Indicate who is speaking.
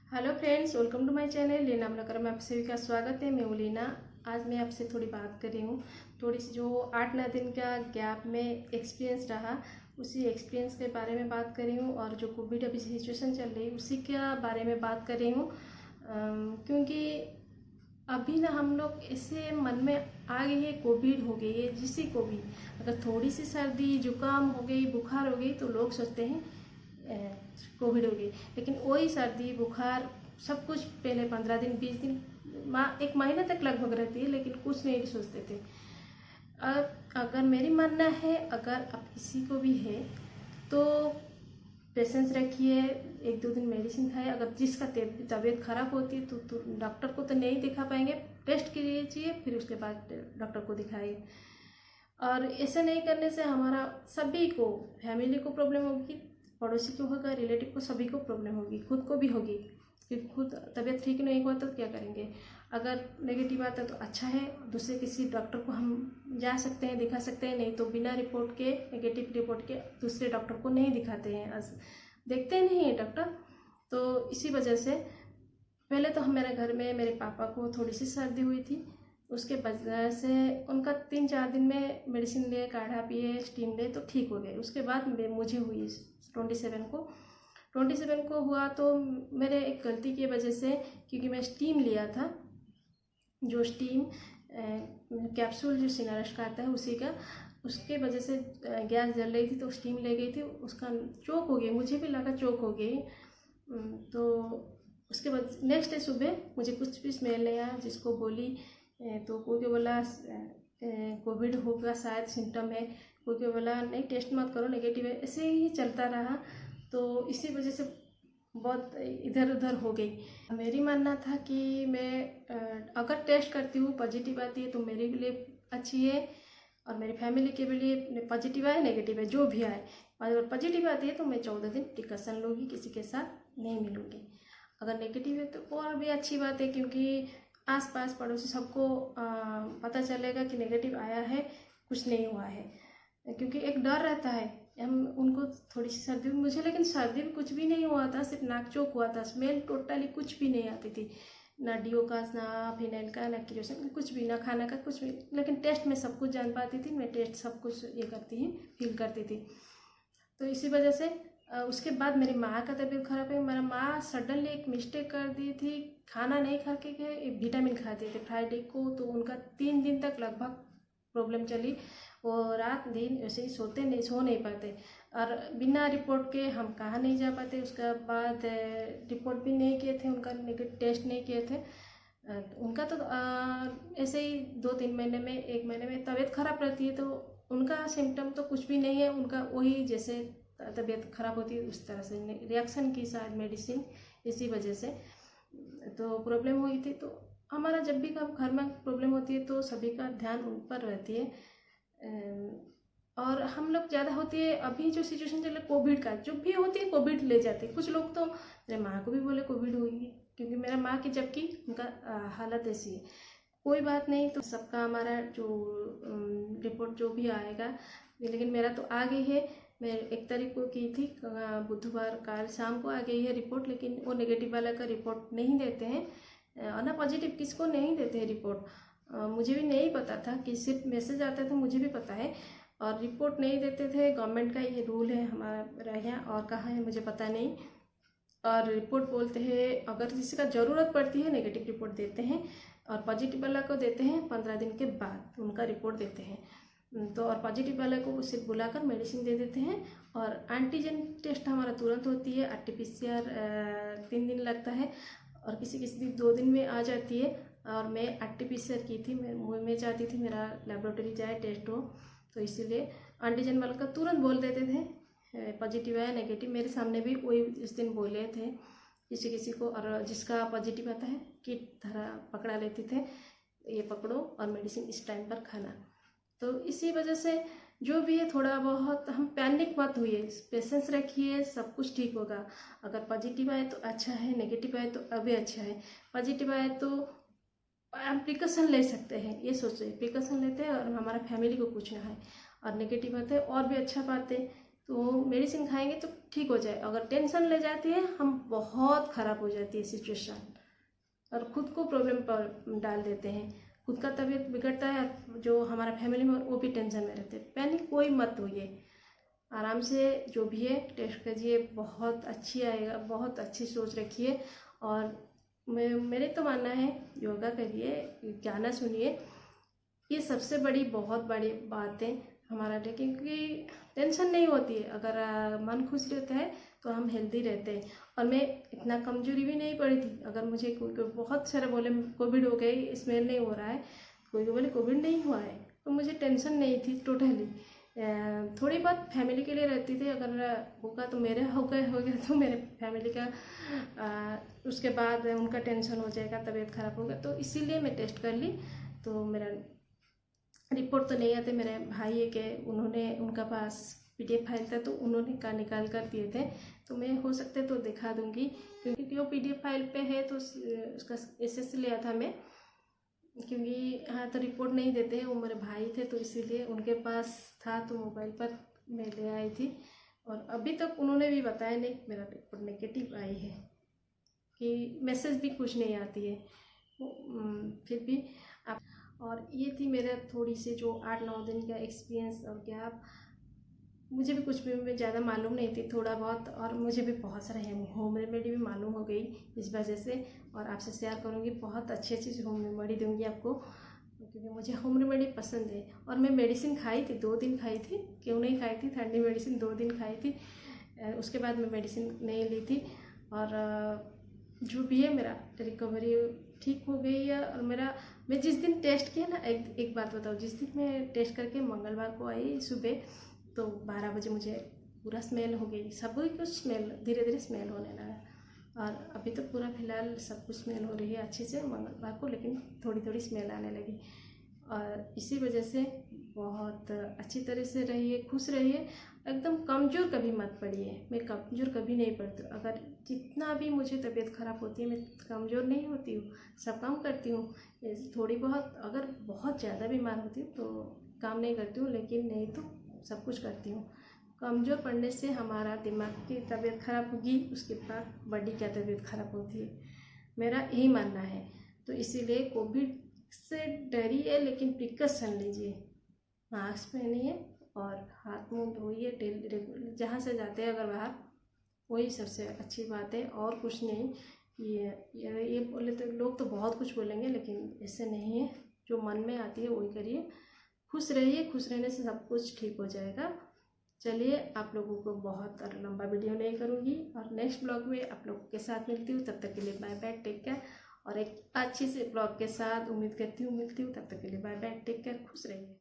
Speaker 1: Hello friends, welcome to my channel Leena blogger में आप सभी का स्वागत है। मैं हूं लीना। आज मैं आपसे थोड़ी बात कर रही हूँ। थोड़ी सी जो 8-9 दिन का गैप में एक्सपीरियंस रहा, उसी एक्सपीरियंस के बारे में बात कर रही हूँ। और जो कोविड अभी सिचुएशन चल रही है उसी के बारे में बात कर रही हूँ। क्योंकि अभी ना हम लोग ऐसे मन में आ गई है, कोविड हो गई है, जिसी को भी अगर थोड़ी सी सर्दी जुकाम हो गई, बुखार हो गई तो लोग सोचते हैं कोविड हो गई। लेकिन वही सर्दी बुखार सब कुछ पहले 15 दिन 20 दिन एक महीने तक लगभग रहती है, लेकिन कुछ नहीं सोचते थे। अब अगर मेरी मानना है, अगर अब किसी को भी है तो पेशेंस रखिए, 1-2 दिन मेडिसिन खाए। अगर जिसका तबीयत खराब होती है तो डॉक्टर को तो नहीं दिखा पाएंगे, टेस्ट कीजिए, फिर उसके बाद डॉक्टर को दिखाइए। और ऐसे नहीं करने से हमारा सभी को, फैमिली को प्रॉब्लम होगी, पड़ोसी को होगा, रिलेटिव को, सभी को प्रॉब्लम होगी, खुद को भी होगी। क्योंकि खुद तबीयत ठीक नहीं हुआ तो क्या करेंगे। अगर नेगेटिव आता है तो अच्छा है, दूसरे किसी डॉक्टर को हम जा सकते हैं, दिखा सकते हैं। नहीं तो बिना रिपोर्ट के, नेगेटिव रिपोर्ट के दूसरे डॉक्टर को नहीं दिखाते हैं, देखते नहीं हैं डॉक्टर। तो इसी वजह से पहले तो मेरे घर में मेरे पापा को थोड़ी सी सर्दी हुई थी, उसके वजह से उनका 3-4 दिन में मेडिसिन लिए, काढ़ा पिए, स्टीम लिए तो ठीक हो गए। उसके बाद मुझे हुई 27 को हुआ। तो मेरे एक गलती की वजह से, क्योंकि मैं स्टीम लिया था, जो स्टीम कैप्सूल जो सिनारस का आता है उसी का, उसके वजह से गैस जल रही थी तो स्टीम ले गई थी, उसका चोक हो गई, मुझे भी लगा चोक हो गई। तो उसके बाद नेक्स्ट डे सुबह मुझे कुछ भी स्मेल नहीं आया, जिसको बोली तो कोई को बोला कोविड होगा शायद, सिम्टम है। कोई को बोला नहीं, टेस्ट मत करो, नेगेटिव है। ऐसे ही चलता रहा। तो इसी वजह से बहुत इधर उधर हो गई। मेरी मानना था कि मैं अगर टेस्ट करती हूँ पॉजिटिव आती है तो मेरे लिए अच्छी है, और मेरी फैमिली के लिए पॉजिटिव आए नेगेटिव है जो भी आए, अगर पॉजिटिव आती है तो मैं 14 दिन प्रिकॉशन लूँगी, किसी के साथ नहीं मिलूँगी। अगर नेगेटिव है तो और भी अच्छी बात है, क्योंकि आस पास पड़ोसी सबको पता चलेगा कि नेगेटिव आया है, कुछ नहीं हुआ है। क्योंकि एक डर रहता है, हम उनको थोड़ी सी सर्दी हुई मुझे, लेकिन सर्दी में कुछ भी नहीं हुआ था, सिर्फ नाक चोक हुआ था। स्मेल टोटली कुछ भी नहीं आती थी, ना डीओ का, ना फिनाइल का, ना किरोसिन, कुछ भी, ना खाना का, कुछ भी। लेकिन टेस्ट में सब कुछ जान पाती थी, मैं टेस्ट सब कुछ ये करती ही फील करती थी। तो इसी वजह से उसके बाद मेरी माँ का तबीयत खराब है। मेरा माँ सडनली एक मिस्टेक कर दी थी, खाना नहीं खा के गए, विटामिन खाते थे फ्राइडे को, तो उनका 3 दिन तक लगभग प्रॉब्लम चली। वो रात दिन ऐसे ही सो नहीं पाते, और बिना रिपोर्ट के हम कहाँ नहीं जा पाते। उसके बाद रिपोर्ट भी नहीं किए थे, उनका नेगेटिव टेस्ट नहीं किए थे। उनका तो ऐसे ही 2-3 महीने में, 1 महीने में तबीयत खराब रहती है, तो उनका सिम्टम तो कुछ भी नहीं है। उनका वही जैसे तबीयत खराब होती है उस तरह से रिएक्शन की शायद मेडिसिन, इसी वजह से तो प्रॉब्लम हुई थी। तो हमारा जब भी घर में प्रॉब्लम होती है तो सभी का ध्यान उन पर रहती है। और हम लोग ज़्यादा होती है, अभी जो सिचुएशन चल रहा है कोविड का, जो भी होती है कोविड ले जाते हैं कुछ लोग। तो मेरे माँ को भी बोले कोविड हुई है, क्योंकि मेरा माँ की, जबकि उनका हालत ऐसी है। कोई बात नहीं, तो सबका हमारा जो रिपोर्ट जो भी आएगा, लेकिन मेरा तो आ गई है। मैं 1 तारीख को की थी, बुधवार कल शाम को आ गई है रिपोर्ट। लेकिन वो नेगेटिव वाला का रिपोर्ट नहीं देते हैं, और ना पॉजिटिव किसको नहीं देते हैं रिपोर्ट। मुझे भी नहीं पता था, कि सिर्फ मैसेज आता था, मुझे भी पता है, और रिपोर्ट नहीं देते थे। गवर्नमेंट का ये रूल है हमारा यहाँ, और कहाँ है मुझे पता नहीं। और रिपोर्ट बोलते हैं अगर किसी का ज़रूरत पड़ती है नेगेटिव रिपोर्ट देते हैं, और पॉजिटिव वाला को देते हैं 15 दिन के बाद उनका रिपोर्ट देते हैं। तो और पॉजिटिव वाले को सिर्फ बुलाकर मेडिसिन दे देते हैं। और एंटीजन टेस्ट हमारा तुरंत होती है, RT-PCR 3 दिन लगता है, और किसी किसी दिन 2 दिन में आ जाती है। और मैं RT-PCR की थी, मैं चाहती थी मेरा लेबोरेटरी जाए, टेस्ट हो, तो इसीलिए एंटीजन वाला का तुरंत बोल देते थे पॉजिटिव है नेगेटिव। मेरे सामने भी वही इस दिन बोले थे किसी किसी को, और जिसका पॉजिटिव आता है किट धरा पकड़ा लेते थे, ये पकड़ो और मेडिसिन इस टाइम पर खाना। तो इसी वजह से जो भी है, थोड़ा बहुत हम पैनिक मत हुई, पेशेंस रखिए, सब कुछ ठीक होगा। अगर पॉजिटिव आए तो अच्छा है, नेगेटिव आए तो अभी अच्छा है। पॉजिटिव आए तो हम प्रिकॉशन ले सकते हैं, ये सोचो प्रिकॉशन लेते हैं और हमारा फैमिली को कुछ ना है। और नेगेटिव आते हैं और भी अच्छा बात है, तो मेडिसिन खाएंगे तो ठीक हो जाए। अगर टेंशन ले जाती है हम, बहुत ख़राब हो जाती है सिचुएशन, और ख़ुद को प्रॉब्लम पर डाल देते हैं। खुद का तबीयत बिगड़ता है, जो हमारा फैमिली में वो भी टेंशन में रहते हैं। पैनिक कोई मत होइए, आराम से जो भी है टेस्ट कीजिए, बहुत अच्छी आएगा। बहुत अच्छी सोच रखिए। और मेरे तो मानना है योगा करिए, गाना सुनिए, ये सबसे बड़ी बहुत बड़ी बात है हमारा लिए, क्योंकि टेंशन नहीं होती है। अगर मन खुश रहता है तो हम हेल्दी रहते हैं। और मैं इतना कमजोरी भी नहीं पड़ी थी। अगर मुझे कोई बहुत सारे बोले कोविड हो गई, स्मेल नहीं हो रहा है, कोई बोले कोविड नहीं हुआ है, तो मुझे टेंशन नहीं थी टोटली। थोड़ी बहुत फैमिली के लिए रहती थी, अगर होगा तो मेरे हो गया तो मेरे फैमिली का उसके बाद उनका टेंशन हो जाएगा, तबीयत खराब होगा। तो इसीलिए मैं टेस्ट कर ली। तो मेरा रिपोर्ट तो नहीं आते, मेरे भाई है के उन्होंने, उनका पास PDF फाइल था तो उन्होंने का निकाल कर दिए थे। तो मैं हो सकते तो दिखा दूंगी, क्योंकि वो PDF फाइल पे है तो उसका SS लिया था मैं, क्योंकि हाँ तो रिपोर्ट नहीं देते हैं, वो मेरे भाई थे तो इसीलिए उनके पास था, तो मोबाइल पर मैं ले आई थी। और अभी तक उन्होंने भी बताया नहीं मेरा रिपोर्ट नेगेटिव आई है, कि मैसेज भी कुछ नहीं आती है। फिर भी आप, और ये थी मेरा थोड़ी सी जो 8-9 दिन का एक्सपीरियंस। और क्या, मुझे भी कुछ भी ज़्यादा मालूम नहीं थी, थोड़ा बहुत, और मुझे भी बहुत सारे होम रेमेडी भी मालूम हो गई इस वजह से। और आपसे शेयर करूँगी, बहुत अच्छी अच्छी होम रेमेडी दूँगी आपको, क्योंकि मुझे होम रेमेडी पसंद है। और मैं मेडिसिन खाई थी, 2 दिन खाई थी, क्यों नहीं खाई थी, ठंडी मेडिसिन 2 दिन खाई थी। उसके बाद मैं मेडिसिन नहीं ली थी। और जो भी है मेरा रिकवरी ठीक हो गई है। और मैं जिस दिन टेस्ट किया ना, एक बात बताओ, जिस दिन मैं टेस्ट करके मंगलवार को आई सुबह, तो 12 बजे मुझे पूरा स्मेल हो गई, सब कुछ स्मेल, धीरे धीरे स्मेल होने लगा। और अभी तो पूरा फिलहाल सब कुछ स्मेल हो रही है अच्छे से मंगलवार को, लेकिन थोड़ी थोड़ी स्मेल आने लगी। और इसी वजह से बहुत अच्छी तरह से रहिए, खुश रहिए, एकदम कमज़ोर कभी मत पड़िए। मैं कमज़ोर कभी नहीं पड़ती। अगर जितना भी मुझे तबीयत ख़राब होती है, मैं कमज़ोर नहीं होती हूँ, सब काम करती हूँ। थोड़ी बहुत, अगर बहुत ज़्यादा बीमार होती हूँ तो काम नहीं करती हूँ, लेकिन नहीं तो सब कुछ करती हूँ। कमज़ोर पड़ने से हमारा दिमाग की तबीयत ख़राब होगी, उसके बाद बॉडी की तबीयत ख़राब होती है, मेरा यही मानना है। तो इसीलिए कोविड से डरिए, लेकिन प्रिकॉशन लीजिए, मास्क पहनिए और हाथ मुंह धोइए डेली रेगुलर, जहाँ से जाते हैं अगर बाहर, वही सबसे अच्छी बात है, और कुछ नहीं। ये बोले तो लोग तो बहुत कुछ बोलेंगे, लेकिन ऐसे नहीं है, जो मन में आती है वही करिए। खुश रहिए, खुश रहने से सब कुछ ठीक हो जाएगा। चलिए, आप लोगों को बहुत लंबा वीडियो नहीं करूँगी, और नेक्स्ट ब्लॉग में आप लोगों के साथ मिलती हूँ। तब तक के लिए बाय बाय, टेक केयर। और एक अच्छी से ब्लॉग के साथ उम्मीद करती हूँ मिलती हूँ। तब तक के लिए बाय बाय, टेक केयर, खुश रहिए।